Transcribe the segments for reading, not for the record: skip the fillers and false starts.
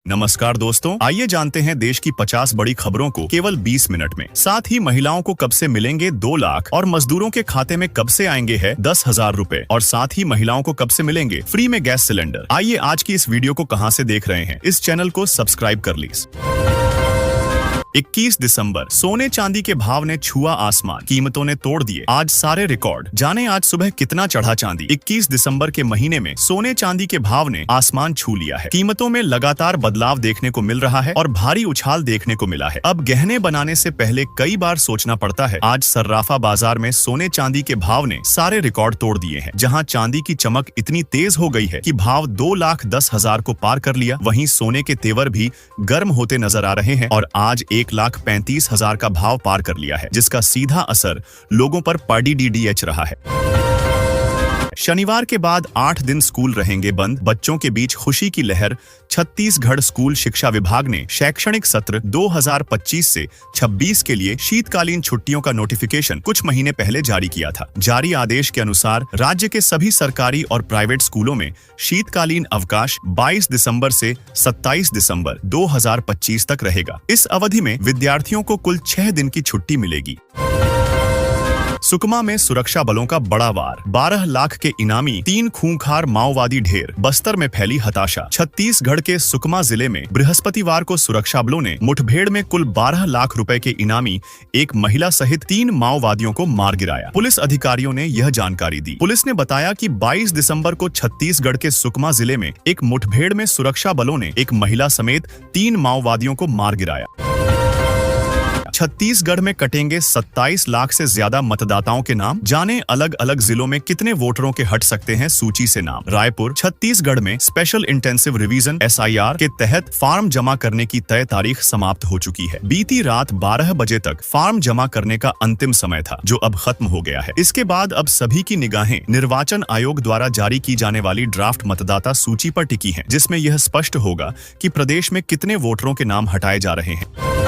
नमस्कार दोस्तों, आइए जानते हैं देश की 50 बड़ी खबरों को केवल 20 मिनट में। साथ ही महिलाओं को कब से मिलेंगे 2 लाख और मजदूरों के खाते में कब से आएंगे है 10,000 रुपए और साथ ही महिलाओं को कब से मिलेंगे फ्री में गैस सिलेंडर। आइए आज की इस वीडियो को कहां से देख रहे हैं, इस चैनल को सब्सक्राइब कर लीजिए। 21 दिसंबर, सोने चांदी के भाव ने छुआ आसमान, कीमतों ने तोड़ दिए आज सारे रिकॉर्ड। जाने आज सुबह कितना चढ़ा चांदी। 21 दिसंबर के महीने में सोने चांदी के भाव ने आसमान छू लिया है। कीमतों में लगातार बदलाव देखने को मिल रहा है और भारी उछाल देखने को मिला है। अब गहने बनाने से पहले कई बार सोचना पड़ता है। आज सर्राफा बाजार में सोने चांदी के भाव ने सारे रिकॉर्ड तोड़ दिए हैं। जहाँ चांदी की चमक इतनी तेज हो गई है कि भाव 2,10,000 को पार कर लिया, वहीं सोने के तेवर भी गर्म होते नजर आ रहे हैं और आज 1,35,000 का भाव पार कर लिया है, जिसका सीधा असर लोगों पर पीडीडीएच रहा है। शनिवार के बाद 8 दिन स्कूल रहेंगे बंद, बच्चों के बीच खुशी की लहर। छत्तीसगढ़ स्कूल शिक्षा विभाग ने शैक्षणिक सत्र 2025 से 26 के लिए शीतकालीन छुट्टियों का नोटिफिकेशन कुछ महीने पहले जारी किया था। जारी आदेश के अनुसार राज्य के सभी सरकारी और प्राइवेट स्कूलों में शीतकालीन अवकाश 22 दिसंबर से 27 दिसंबर 2025 तक रहेगा। इस अवधि में विद्यार्थियों को कुल 6 दिन की छुट्टी मिलेगी। सुकमा में सुरक्षा बलों का बड़ा वार, 12 लाख के इनामी, 3 खूंखार माओवादी ढेर। बस्तर में फैली हताशा। छत्तीसगढ़ के सुकमा जिले में बृहस्पतिवार को सुरक्षा बलों ने मुठभेड़ में कुल 12 लाख रुपए के इनामी, एक महिला सहित 3 माओवादियों को मार गिराया। पुलिस अधिकारियों ने यह जानकारी दी। पुलिस ने बताया कि 22 दिसंबर को छत्तीसगढ़ के सुकमा जिले में एक मुठभेड़ में सुरक्षा बलों ने एक महिला समेत 3 माओवादियों को मार गिराया। छत्तीसगढ़ में कटेंगे 27 लाख से ज्यादा मतदाताओं के नाम। जाने अलग अलग जिलों में कितने वोटरों के हट सकते हैं सूची से नाम। रायपुर, छत्तीसगढ़ में स्पेशल इंटेंसिव रिवीजन SIR के तहत फार्म जमा करने की तय तारीख समाप्त हो चुकी है। बीती रात 12 बजे तक फार्म जमा करने का अंतिम समय था, जो अब खत्म हो गया है। इसके बाद अब सभी की निगाहें निर्वाचन आयोग द्वारा जारी की जाने वाली ड्राफ्ट मतदाता सूची पर टिकी है, जिसमें यह स्पष्ट होगा कि प्रदेश में कितने वोटरों के नाम हटाए जा रहे हैं।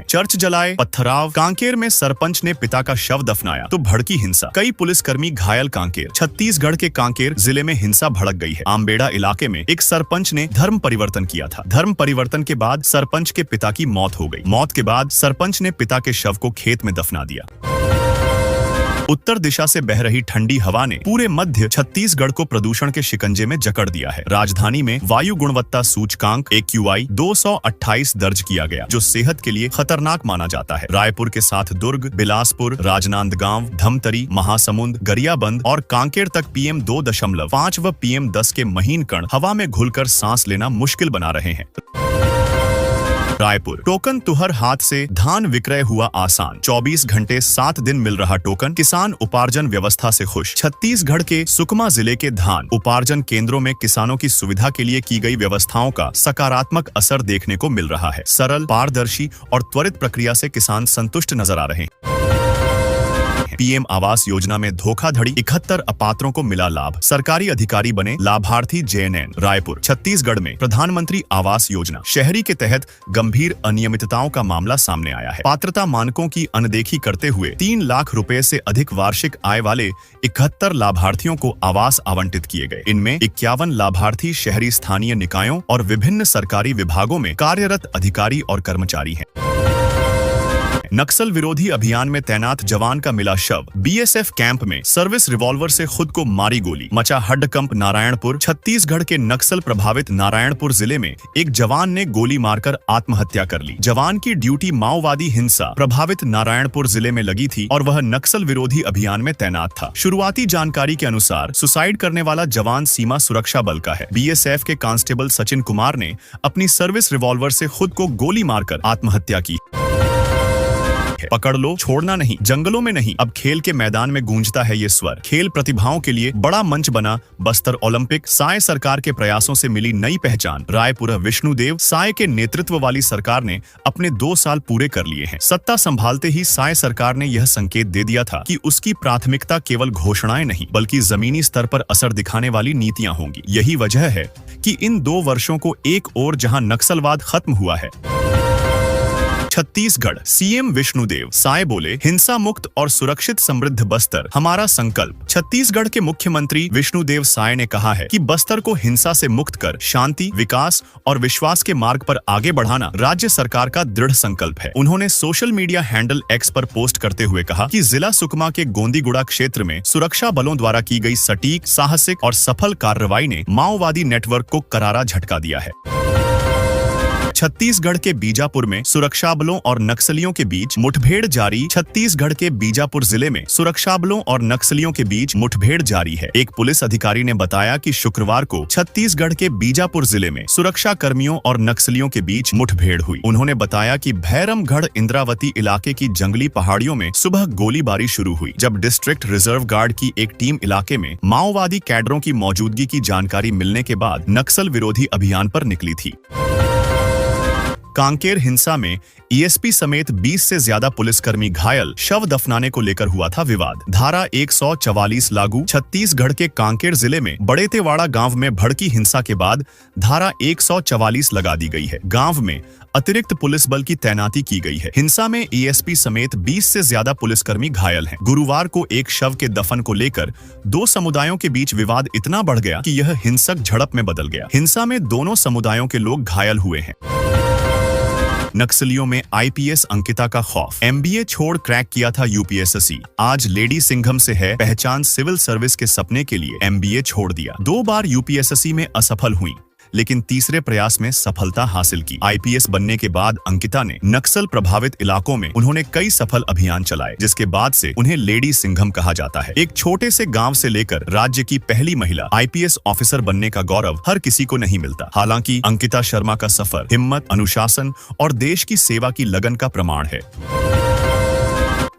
चर्च जलाए, पत्थराव। कांकेर में सरपंच ने पिता का शव दफनाया तो भड़की हिंसा, कई पुलिसकर्मी घायल। कांकेर, छत्तीसगढ़ के कांकेर जिले में हिंसा भड़क गई है। आमबेड़ा इलाके में एक सरपंच ने धर्म परिवर्तन किया था। धर्म परिवर्तन के बाद सरपंच के पिता की मौत हो गई। मौत के बाद सरपंच ने पिता के शव को खेत में दफना दिया। उत्तर दिशा से बह रही ठंडी हवा ने पूरे मध्य छत्तीसगढ़ को प्रदूषण के शिकंजे में जकड़ दिया है। राजधानी में वायु गुणवत्ता सूचकांक AQI 228 दर्ज किया गया, जो सेहत के लिए खतरनाक माना जाता है। रायपुर के साथ दुर्ग, बिलासपुर, राजनांदगांव, धमतरी, महासमुंद, गरियाबंद और कांकेर तक PM 2.5 व PM 10 के महीन कण हवा में घुलकर सांस लेना मुश्किल बना रहे हैं। रायपुर, टोकन तुहर हाथ से धान विक्रय हुआ आसान। 24 घंटे 7 दिन मिल रहा टोकन, किसान उपार्जन व्यवस्था से खुश। छत्तीसगढ़ के सुकमा जिले के धान उपार्जन केंद्रों में किसानों की सुविधा के लिए की गई व्यवस्थाओं का सकारात्मक असर देखने को मिल रहा है। सरल, पारदर्शी और त्वरित प्रक्रिया से किसान संतुष्ट नजर आ रहे हैं। PM आवास योजना में धोखाधड़ी, 71 अपात्रों को मिला लाभ। सरकारी अधिकारी बने लाभार्थी JNN। रायपुर, छत्तीसगढ़ में प्रधानमंत्री आवास योजना शहरी के तहत गंभीर अनियमितताओं का मामला सामने आया है। पात्रता मानकों की अनदेखी करते हुए 3 लाख रुपए से अधिक वार्षिक आय वाले 71 लाभार्थियों को आवास आवंटित किए गए। इनमें 51 लाभार्थी शहरी स्थानीय निकायों और विभिन्न सरकारी विभागों में कार्यरत अधिकारी और कर्मचारी हैं। नक्सल विरोधी अभियान में तैनात जवान का मिला शव। BSF कैंप में सर्विस रिवॉल्वर से खुद को मारी गोली, मचा हड्डकंप। नारायणपुर, छत्तीसगढ़ के नक्सल प्रभावित नारायणपुर जिले में एक जवान ने गोली मारकर आत्महत्या कर ली। जवान की ड्यूटी माओवादी हिंसा प्रभावित नारायणपुर जिले में लगी थी और वह नक्सल विरोधी अभियान में तैनात था। शुरुआती जानकारी के अनुसार सुसाइड करने वाला जवान सीमा सुरक्षा बल का है। BSF के कांस्टेबल सचिन कुमार ने अपनी सर्विस रिवॉल्वर से खुद को गोली मारकर आत्महत्या की। पकड़ लो, छोड़ना नहीं, जंगलों में नहीं, अब खेल के मैदान में गूंजता है ये स्वर। खेल प्रतिभाओं के लिए बड़ा मंच बना बस्तर ओलंपिक। साय सरकार के प्रयासों से मिली नई पहचान। रायपुर, विष्णुदेव साय के नेतृत्व वाली सरकार ने अपने 2 साल पूरे कर लिए हैं। सत्ता संभालते ही साय सरकार ने यह संकेत दे दिया था कि उसकी प्राथमिकता केवल घोषणाएं नहीं, बल्कि जमीनी स्तर पर असर दिखाने वाली नीतियां होंगी। यही वजह है कि इन 2 वर्षों को एक ओर जहां नक्सलवाद खत्म हुआ है, छत्तीसगढ़ सीएम विष्णुदेव साय बोले, हिंसा मुक्त और सुरक्षित समृद्ध बस्तर हमारा संकल्प। छत्तीसगढ़ के मुख्यमंत्री विष्णुदेव साय ने कहा है कि बस्तर को हिंसा से मुक्त कर शांति, विकास और विश्वास के मार्ग पर आगे बढ़ाना राज्य सरकार का दृढ़ संकल्प है। उन्होंने सोशल मीडिया हैंडल एक्स पर पोस्ट करते हुए कहा कि जिला सुकमा के गोंदीगुड़ा क्षेत्र में सुरक्षा बलों द्वारा की गई सटीक, साहसिक और सफल कार्रवाई ने माओवादी नेटवर्क को करारा झटका दिया है। छत्तीसगढ़ के बीजापुर में सुरक्षा बलों और नक्सलियों के बीच मुठभेड़ जारी। छत्तीसगढ़ के बीजापुर जिले में सुरक्षा बलों और नक्सलियों के बीच मुठभेड़ जारी है। एक पुलिस अधिकारी ने बताया कि शुक्रवार को छत्तीसगढ़ के बीजापुर जिले में सुरक्षा कर्मियों और नक्सलियों के बीच मुठभेड़ हुई। उन्होंने बताया कि भैरमगढ़ इंद्रावती इलाके की जंगली पहाड़ियों में सुबह गोलीबारी शुरू हुई, जब डिस्ट्रिक्ट रिजर्व गार्ड की एक टीम इलाके में माओवादी कैडरों की मौजूदगी की जानकारी मिलने के बाद नक्सल विरोधी अभियान पर निकली थी। कांकेर हिंसा में ईएसपी समेत 20 से ज्यादा पुलिसकर्मी घायल, शव दफनाने को लेकर हुआ था विवाद। धारा 144 लागू। छत्तीसगढ़ के कांकेर जिले में बड़ेतेवाड़ा गांव में भड़की हिंसा के बाद धारा 144 लगा दी गई है। गांव में अतिरिक्त पुलिस बल की तैनाती की गई है। हिंसा में ईएसपी समेत 20 से ज्यादा पुलिसकर्मी घायल हैं। गुरुवार को एक शव के दफन को लेकर दो समुदायों के बीच विवाद इतना बढ़ गया कि यह हिंसक झड़प में बदल गया। हिंसा में दोनों समुदायों के लोग घायल हुए हैं। नक्सलियों में आईपीएस अंकिता का खौफ। एमबीए छोड़ क्रैक किया था यूपीएससी। आज लेडी सिंघम से है पहचान, सिविल सर्विस के सपने के लिए एमबीए छोड़ दिया। 2 बार यूपीएससी में असफल हुई, लेकिन तीसरे प्रयास में सफलता हासिल की। आईपीएस बनने के बाद अंकिता ने नक्सल प्रभावित इलाकों में उन्होंने कई सफल अभियान चलाए, जिसके बाद से उन्हें लेडी सिंघम कहा जाता है। एक छोटे से गांव से लेकर राज्य की पहली महिला आईपीएस ऑफिसर बनने का गौरव हर किसी को नहीं मिलता। हालांकि अंकिता शर्मा का सफर हिम्मत, अनुशासन और देश की सेवा की लगन का प्रमाण है।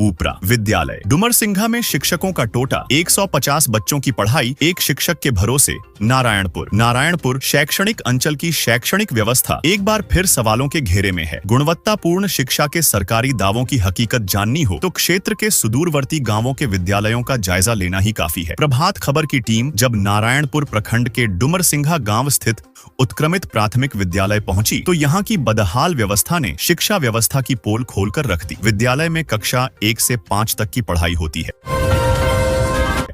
ऊपरा विद्यालय। डुमरसिंघा में शिक्षकों का टोटा, 150 बच्चों की पढ़ाई एक शिक्षक के भरोसे। नारायणपुर शैक्षणिक अंचल की शैक्षणिक व्यवस्था एक बार फिर सवालों के घेरे में है। गुणवत्तापूर्ण शिक्षा के सरकारी दावों की हकीकत जाननी हो तो क्षेत्र के सुदूरवर्ती गांवों के विद्यालयों का जायजा लेना ही काफी है। प्रभात खबर की टीम जब नारायणपुर प्रखंड के डुमरसिंघा गांव स्थित उत्क्रमित प्राथमिक विद्यालय पहुंची तो यहाँ की बदहाल व्यवस्था ने शिक्षा व्यवस्था की पोल खोलकर रख दी। विद्यालय में कक्षा 1 से 5 तक की पढ़ाई होती है।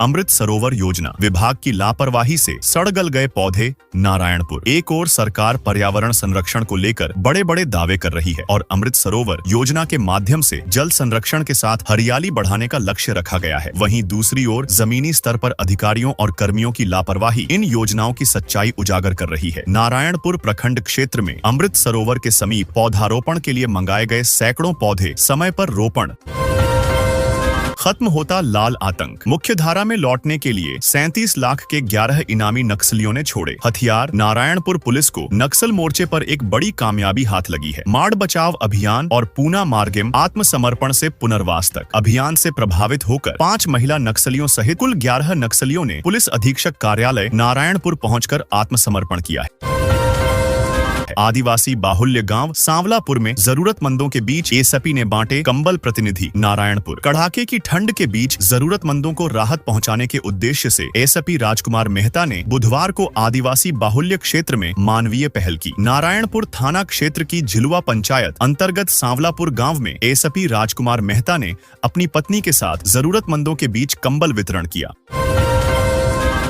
अमृत सरोवर योजना। विभाग की लापरवाही से सड़गल गए पौधे। नारायणपुर। एक ओर सरकार पर्यावरण संरक्षण को लेकर बड़े बड़े दावे कर रही है और अमृत सरोवर योजना के माध्यम से जल संरक्षण के साथ हरियाली बढ़ाने का लक्ष्य रखा गया है। वहीं दूसरी ओर जमीनी स्तर पर अधिकारियों और कर्मियों की लापरवाही इन योजनाओं की सच्चाई उजागर कर रही है। नारायणपुर प्रखंड क्षेत्र में अमृत सरोवर के समीप पौधारोपण के लिए मंगाए गए सैकड़ों पौधे समय पर रोपण। खत्म होता लाल आतंक। मुख्य धारा में लौटने के लिए 37 लाख के 11 इनामी नक्सलियों ने छोड़े हथियार। नारायणपुर पुलिस को नक्सल मोर्चे पर एक बड़ी कामयाबी हाथ लगी है। माड़ बचाव अभियान और पूना मार्गेम आत्मसमर्पण से पुनर्वास तक अभियान से प्रभावित होकर 5 महिला नक्सलियों सहित कुल 11 नक्सलियों ने पुलिस अधीक्षक कार्यालय नारायणपुर पहुंचकर आत्मसमर्पण किया है। आदिवासी बाहुल्य गांव सांवलापुर में जरूरतमंदों के बीच एसपी ने बांटे कंबल। प्रतिनिधि नारायणपुर। कड़ाके की ठंड के बीच जरूरतमंदों को राहत पहुंचाने के उद्देश्य से एसपी राजकुमार मेहता ने बुधवार को आदिवासी बाहुल्य क्षेत्र में मानवीय पहल की। नारायणपुर थाना क्षेत्र की झिलुआ पंचायत अंतर्गत सांवलापुर गांव में एसपी राजकुमार मेहता ने अपनी पत्नी के साथ जरूरतमंदों के बीच कंबल वितरण किया।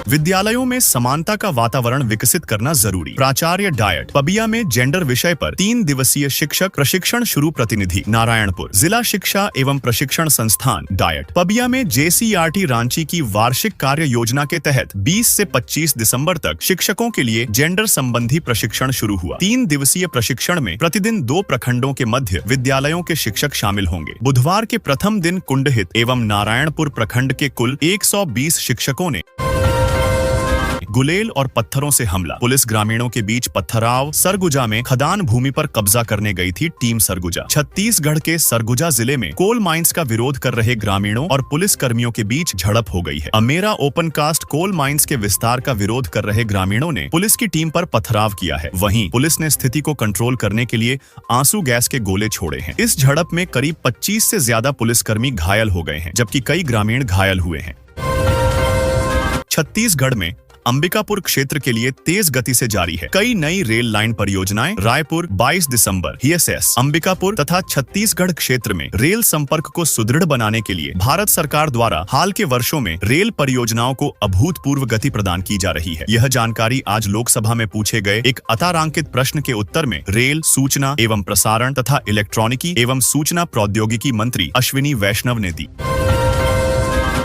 विद्यालयों में समानता का वातावरण विकसित करना जरूरी। प्राचार्य डायट। पबिया में जेंडर विषय पर 3 दिवसीय शिक्षक प्रशिक्षण शुरू। प्रतिनिधि नारायणपुर। जिला शिक्षा एवं प्रशिक्षण संस्थान डायट पबिया में जेसीईआरटी रांची की वार्षिक कार्य योजना के तहत 20 से 25 दिसंबर तक शिक्षकों के लिए जेंडर संबंधी प्रशिक्षण शुरू हुआ। 3 दिवसीय प्रशिक्षण में प्रतिदिन 2 प्रखंडों के मध्य विद्यालयों के शिक्षक शामिल होंगे। बुधवार के प्रथम दिन कुंडहित एवं नारायणपुर प्रखंड के कुल 120 शिक्षकों ने गुलेल और पत्थरों से हमला। पुलिस ग्रामीणों के बीच पत्थराव। सरगुजा में खदान भूमि पर कब्जा करने गई थी टीम सरगुजा। छत्तीसगढ़ के सरगुजा जिले में कोल माइंस का विरोध कर रहे ग्रामीणों और पुलिस कर्मियों के बीच झड़प हो गई है। Amera open cast coal mines के विस्तार का विरोध कर रहे ग्रामीणों ने पुलिस की टीम पर पथराव किया है। वहीं पुलिस ने स्थिति को कंट्रोल करने के लिए आंसू गैस के गोले छोड़े हैं। इस झड़प में करीब 25 से ज्यादा पुलिसकर्मी घायल हो गए हैं, जबकि कई ग्रामीण घायल हुए हैं। छत्तीसगढ़ में अंबिकापुर क्षेत्र के लिए तेज गति से जारी है। कई नई रेल लाइन परियोजनाएं रायपुर 22 दिसंबर हीएसएस अंबिकापुर तथा छत्तीसगढ़ क्षेत्र में रेल संपर्क को सुदृढ़ बनाने के लिए भारत सरकार द्वारा हाल के वर्षों में रेल परियोजनाओं को अभूतपूर्व गति प्रदान की जा रही है। यह जानकारी आज लोकसभा में पूछे गए एक अतारांकित प्रश्न के उत्तर में रेल, सूचना एवं प्रसारण तथा इलेक्ट्रॉनिकी एवं सूचना प्रौद्योगिकी मंत्री अश्विनी वैष्णव ने दी।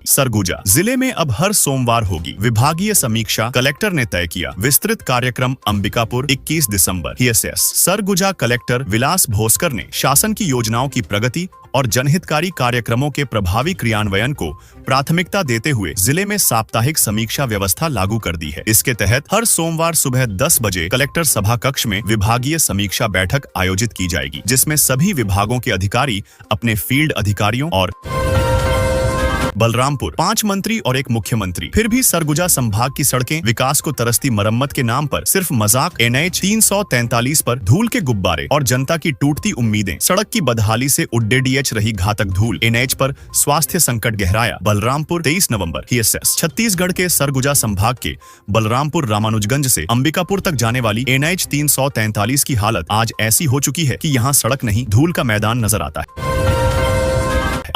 सरगुजा जिले में अब हर सोमवार होगी विभागीय समीक्षा, कलेक्टर ने तय किया विस्तृत कार्यक्रम। अंबिकापुर 21 दिसंबर हीएसएस सरगुजा कलेक्टर विलास भोसकर ने शासन की योजनाओं की प्रगति और जनहितकारी कार्यक्रमों के प्रभावी क्रियान्वयन को प्राथमिकता देते हुए जिले में साप्ताहिक समीक्षा व्यवस्था लागू कर दी है। इसके तहत हर सोमवार सुबह 10 बजे कलेक्टर सभा कक्ष में विभागीय समीक्षा बैठक आयोजित की जाएगी, जिसमें सभी विभागों के अधिकारी अपने फील्ड अधिकारियों और बलरामपुर 5 मंत्री और 1 मुख्यमंत्री। फिर भी सरगुजा संभाग की सड़कें विकास को तरसती मरम्मत के नाम पर सिर्फ मजाक। NH 343 पर धूल के गुब्बारे और जनता की टूटती उम्मीदें। सड़क की बदहाली से उड्डेडीएच रही घातक धूल। NH पर स्वास्थ्य संकट गहराया। बलरामपुर 23 नवंबर हीएसएस छत्तीसगढ़ के सरगुजा संभाग के बलरामपुर रामानुजगंज से अंबिकापुर तक जाने वाली NH 343 की हालत आज ऐसी हो चुकी है कि यहाँ सड़क नहीं, धूल का मैदान नजर आता है।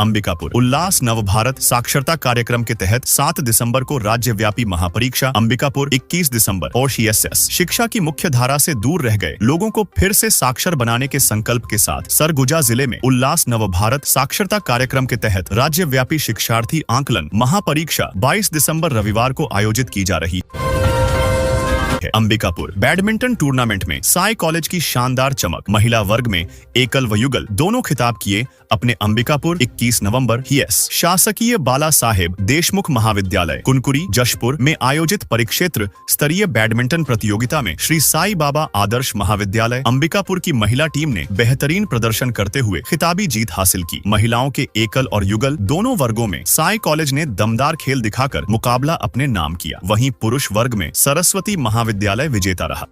अंबिकापुर उल्लास नवभारत साक्षरता कार्यक्रम के तहत 7 दिसंबर को राज्यव्यापी महापरीक्षा अंबिकापुर 21 दिसंबर और हीएसएस शिक्षा की मुख्य धारा से दूर रह गए लोगों को फिर से साक्षर बनाने के संकल्प के साथ सरगुजा जिले में उल्लास नवभारत साक्षरता कार्यक्रम के तहत राज्यव्यापी शिक्षार्थी आंकलन महापरीक्षा 22 दिसंबर रविवार को आयोजित की जा रही है। अंबिकापुर बैडमिंटन टूर्नामेंट में साई कॉलेज की शानदार चमक। महिला वर्ग में एकल व युगल दोनों खिताब किए अपने। अंबिकापुर 21 नवंबर हीएस शासकीय बाला साहेब देशमुख महाविद्यालय कुनकुरी जशपुर में आयोजित परिक्षेत्र स्तरीय बैडमिंटन प्रतियोगिता में श्री साई बाबा आदर्श महाविद्यालय अंबिकापुर की महिला टीम ने बेहतरीन प्रदर्शन करते हुए खिताबी जीत हासिल की। महिलाओं के एकल और युगल दोनों वर्गों में साई कॉलेज ने दमदार खेल दिखाकर मुकाबला अपने नाम किया। वहीं पुरुष वर्ग में सरस्वती महाविद्यालय विजेता रहा।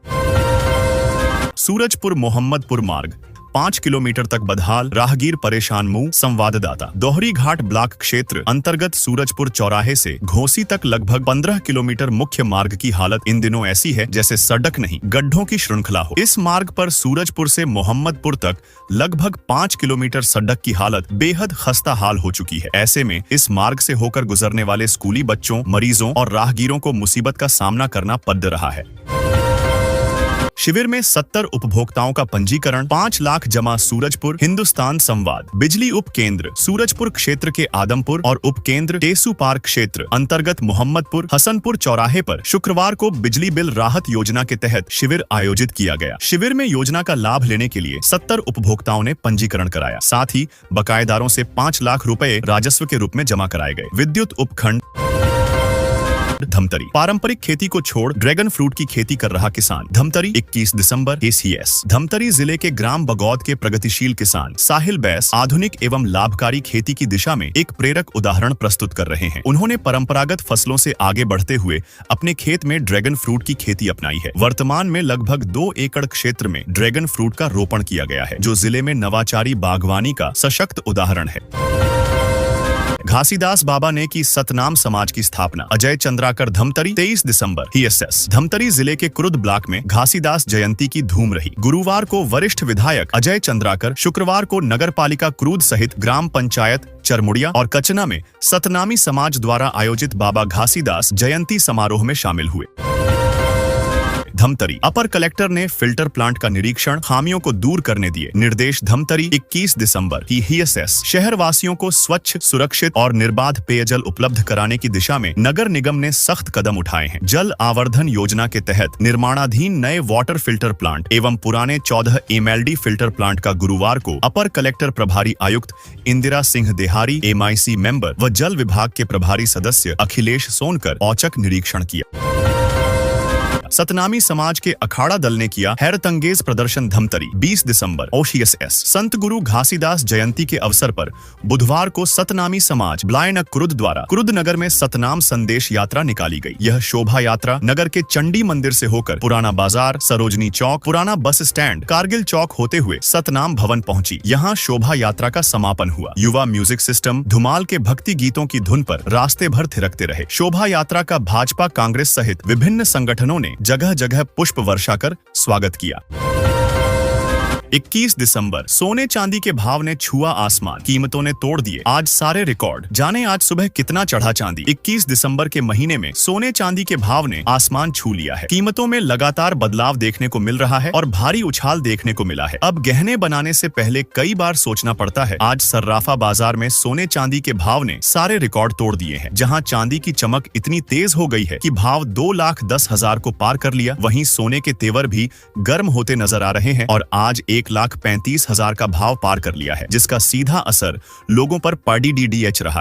सूरजपुर मोहम्मदपुर मार्ग 5 किलोमीटर तक बदहाल, राहगीर परेशान मुंह। संवाददाता दोहरी घाट ब्लॉक क्षेत्र अंतर्गत सूरजपुर चौराहे से घोसी तक लगभग 15 किलोमीटर मुख्य मार्ग की हालत इन दिनों ऐसी है जैसे सड़क नहीं, गड्ढों की श्रृंखला हो। इस मार्ग पर सूरजपुर से मोहम्मदपुर तक लगभग 5 किलोमीटर सड़क की हालत बेहद खस्ता हाल हो चुकी है। ऐसे में इस मार्ग से होकर गुजरने वाले स्कूली बच्चों, मरीजों और राहगीरों को मुसीबत का सामना करना पड़ रहा है। शिविर में 70 उपभोक्ताओं का पंजीकरण। 5 लाख जमा। सूरजपुर हिंदुस्तान संवाद बिजली उप केंद्र सूरजपुर क्षेत्र के आदमपुर और उप केंद्र टेसू पार्क क्षेत्र अंतर्गत मोहम्मदपुर हसनपुर चौराहे पर शुक्रवार को बिजली बिल राहत योजना के तहत शिविर आयोजित किया गया। शिविर में योजना का लाभ लेने के लिए 70 उपभोक्ताओं ने पंजीकरण कराया। साथ ही बकायेदारों से 5 लाख रुपए राजस्व के रूप में जमा कराए गए। विद्युत उपखंड धमतरी पारंपरिक खेती को छोड़ ड्रैगन फ्रूट की खेती कर रहा किसान। धमतरी 21 दिसंबर एसीएस धमतरी जिले के ग्राम बगौद के प्रगतिशील किसान साहिल बैस आधुनिक एवं लाभकारी खेती की दिशा में एक प्रेरक उदाहरण प्रस्तुत कर रहे हैं। उन्होंने परंपरागत फसलों से आगे बढ़ते हुए अपने खेत में ड्रैगन फ्रूट की खेती अपनाई है। वर्तमान में लगभग 2 एकड़ क्षेत्र में ड्रैगन फ्रूट का रोपण किया गया है, जो जिले में नवाचारी बागवानी का सशक्त उदाहरण है। घासीदास बाबा ने की सतनाम समाज की स्थापना। अजय चंद्राकर धमतरी 23 दिसंबर हीएसएस धमतरी जिले के क्रुद ब्लॉक में घासीदास जयंती की धूम रही। गुरुवार को वरिष्ठ विधायक अजय चंद्राकर, शुक्रवार को नगर पालिका क्रूद सहित ग्राम पंचायत चरमुड़िया और कचना में सतनामी समाज द्वारा आयोजित बाबा घासीदास जयंती समारोह में शामिल हुए। धमतरी अपर कलेक्टर ने फिल्टर प्लांट का निरीक्षण, खामियों को दूर करने दिए निर्देश। धमतरी 21 दिसंबर हीएसएस शहर वासियों को स्वच्छ, सुरक्षित और निर्बाध पेयजल उपलब्ध कराने की दिशा में नगर निगम ने सख्त कदम उठाए हैं। जल आवर्धन योजना के तहत निर्माणाधीन नए वाटर फिल्टर प्लांट एवं पुराने 14 एमएलडी फिल्टर प्लांट का गुरुवार को अपर कलेक्टर प्रभारी आयुक्त इंदिरा सिंह देहारी, MIC मेंबर व जल विभाग के प्रभारी सदस्य अखिलेश सोनकर औचक निरीक्षण किया। सतनामी समाज के अखाड़ा दल ने किया हैरतअंगेज प्रदर्शन धमतरी। 20 दिसंबर ओशियस एस संत गुरु घासीदास जयंती के अवसर पर बुधवार को सतनामी समाज ब्लायन कुरुद द्वारा कुरुद नगर में सतनाम संदेश यात्रा निकाली गई। यह शोभा यात्रा नगर के चंडी मंदिर से होकर पुराना बाजार, सरोजनी चौक, पुराना बस स्टैंड, कारगिल चौक होते हुए सतनाम भवन पहुंची। यहाँ शोभा यात्रा का समापन हुआ। युवा म्यूजिक सिस्टम धुमाल के भक्ति गीतों की धुन पर रास्ते भर थिरकते रहे। शोभा यात्रा का भाजपा, कांग्रेस सहित विभिन्न संगठनों ने जगह जगह पुष्प वर्षा कर स्वागत किया। 21 दिसंबर सोने चांदी के भाव ने छुआ आसमान, कीमतों ने तोड़ दिए आज सारे रिकॉर्ड। जाने आज सुबह कितना चढ़ा चांदी। 21 दिसंबर के महीने में सोने चांदी के भाव ने आसमान छू लिया है। कीमतों में लगातार बदलाव देखने को मिल रहा है और भारी उछाल देखने को मिला है। अब गहने बनाने से पहले कई बार सोचना पड़ता है। आज सर्राफा बाजार में सोने चांदी के भाव ने सारे रिकॉर्ड तोड़ दिए हैं। जहाँ चांदी की चमक इतनी तेज हो गई है कि भाव 2,10,000 को पार कर लिया, वहीं सोने के तेवर भी गर्म होते नजर आ रहे हैं और आज 1,35,000 का भाव पार कर लिया है, जिसका सीधा असर लोगों पर पड़ीडीडीएच रहा है।